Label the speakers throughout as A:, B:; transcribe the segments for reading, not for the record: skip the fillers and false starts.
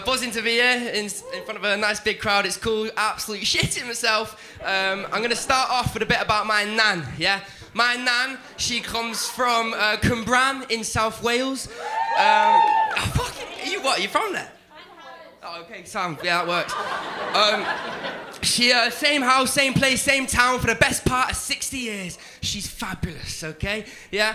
A: Buzzing to be here in front of a nice big crowd. It's cool, absolutely shitting myself. I'm going to start off with a bit about my nan, yeah? My nan, she comes from Cwmbran in South Wales. Are you from there? Oh, okay, Sam, yeah, that works. She, same house, same place, same town for the best part of 60 years. She's fabulous, okay? Yeah?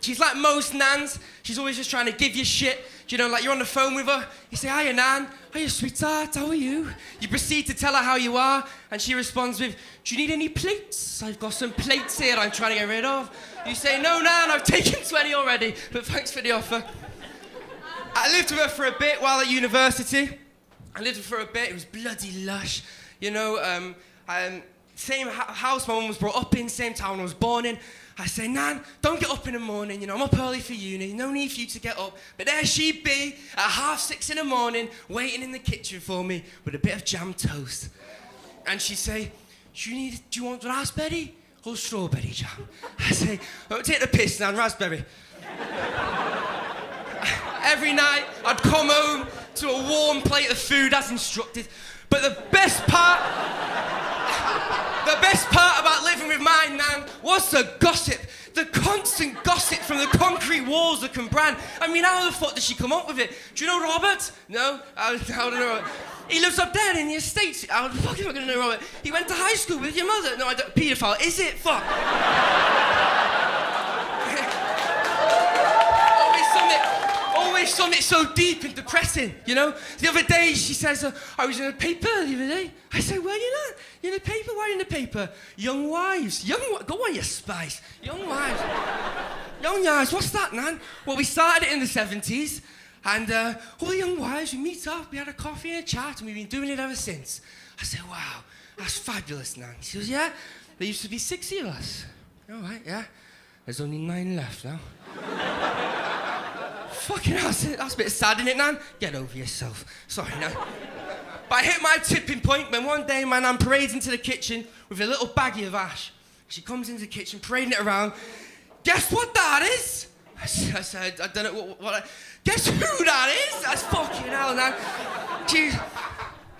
A: She's like most nans. She's always just trying to give you shit. You know, like you're on the phone with her, you say, hiya, Nan. Hiya, sweetheart, how are you? You proceed to tell her how you are, and she responds with, do you need any plates? I've got some plates here I'm trying to get rid of. You say, no, Nan, I've taken 20 already, but thanks for the offer. I lived with her for a bit while at university. It was bloody lush. You know, same house my mum was brought up in, same town I was born in. I say, Nan, don't get up in the morning, you know, I'm up early for uni, no need for you to get up. But there she'd be at 6:30 in the morning, waiting in the kitchen for me with a bit of jam toast. And she'd say, do you want raspberry or strawberry jam? I say, oh, take the piss, Nan, raspberry. Every night, I'd come home to a warm plate of food as instructed. But the best part about living with my nan was the gossip. The constant gossip from the concrete walls of Cwmbran. I mean, how the fuck did she come up with it? Do you know Robert? No? I don't know. He lives up there in the estates. How the fuck am I going to know Robert? He went to high school with your mother. No, I don't. Paedophile. Is it? Fuck. Always something so deep and depressing, you know? The other day, she says, I was in the paper the other day. I say, where are you at? You're in the paper? Why are you in the paper? Young wives. Go on, you spice. Young wives. Young wives, what's that, Nan? Well, we started it in the 70s, and all the young wives, we meet up, we had a coffee and a chat, and we've been doing it ever since. I said, wow, that's fabulous, Nan. She goes, yeah, there used to be 60 of us. All right, yeah. There's only 9 left now. Fucking hell, that's a bit sad, isn't it, Nan? Get over yourself. Sorry, Nan. But I hit my tipping point when one day my nan parades into the kitchen with a little baggie of ash. She comes into the kitchen, parading it around. Guess what that is? I said, I don't know what guess who that is? That's fucking hell, Nan. Jeez.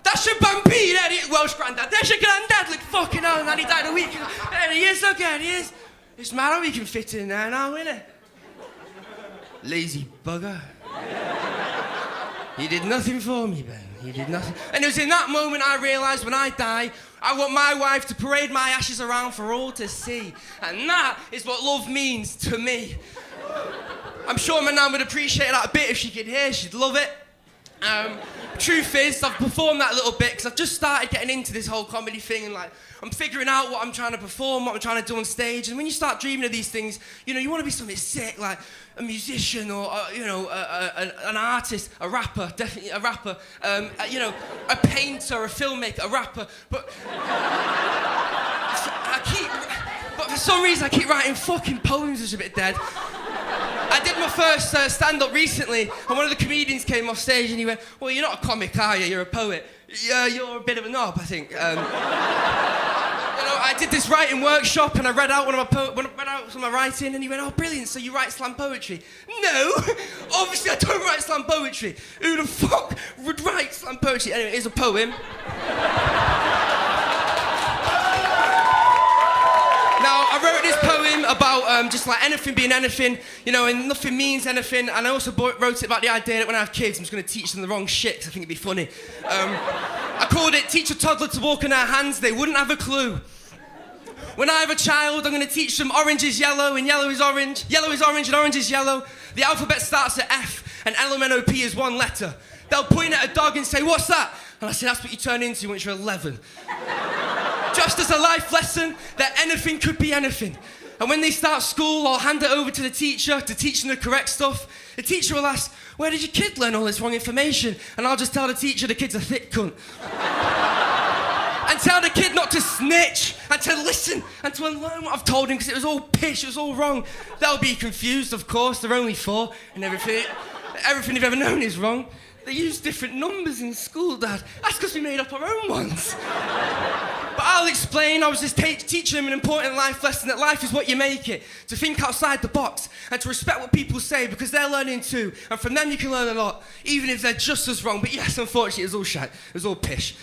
A: That's your bumpy, that Welsh granddad. There's your granddad, like fucking hell, Nan. He died a week ago. There he is, look, there he is. It's mad how he can fit in there now, isn't it? Lazy bugger. He did nothing for me, Ben. He did nothing. And it was in that moment I realised when I die, I want my wife to parade my ashes around for all to see. And that is what love means to me. I'm sure my nan would appreciate that a bit if she could hear. She'd love it. Truth is, I've performed that a little bit because I've just started getting into this whole comedy thing and like, I'm figuring out what I'm trying to perform, what I'm trying to do on stage. And when you start dreaming of these things, you know, you want to be something sick, like a musician or, you know, an artist, a rapper, definitely a rapper, you know, a painter, a filmmaker, a rapper. But for some reason, I keep writing fucking poems which are a bit dead. I did my first stand-up recently, and one of the comedians came off stage and he went, well, you're not a comic, are you? You're a poet. Yeah, you're a bit of a knob, I think. You know, I did this writing workshop and I read out some of my writing and he went, oh, brilliant, so you write slam poetry? No, obviously I don't write slam poetry. Who the fuck would write slam poetry? Anyway, here's a poem. Now, I wrote this poem about just like anything being anything, you know, and nothing means anything. And I also wrote it about the idea that when I have kids, I'm just going to teach them the wrong shit because I think it'd be funny. I called it Teach a Toddler to Walk on Their Hands. They wouldn't have a clue. When I have a child, I'm going to teach them orange is yellow and yellow is orange and orange is yellow. The alphabet starts at F and LMNOP is one letter. They'll point at a dog and say, what's that? And I say, that's what you turn into once you're 11. Just as a life lesson that anything could be anything. And when they start school, I'll hand it over to the teacher to teach them the correct stuff. The teacher will ask, where did your kid learn all this wrong information? And I'll just tell the teacher the kid's a thick cunt. And tell the kid not to snitch, and to listen, and to unlearn what I've told him, because it was all pish, it was all wrong. They'll be confused, of course, they're only 4, and everything they've ever known is wrong. They use different numbers in school, Dad. That's because we made up our own ones. But I'll explain. I was just teaching them an important life lesson, that life is what you make it. To think outside the box and to respect what people say, because they're learning too. And from them you can learn a lot, even if they're just as wrong. But yes, unfortunately, it was all shite. It was all pish.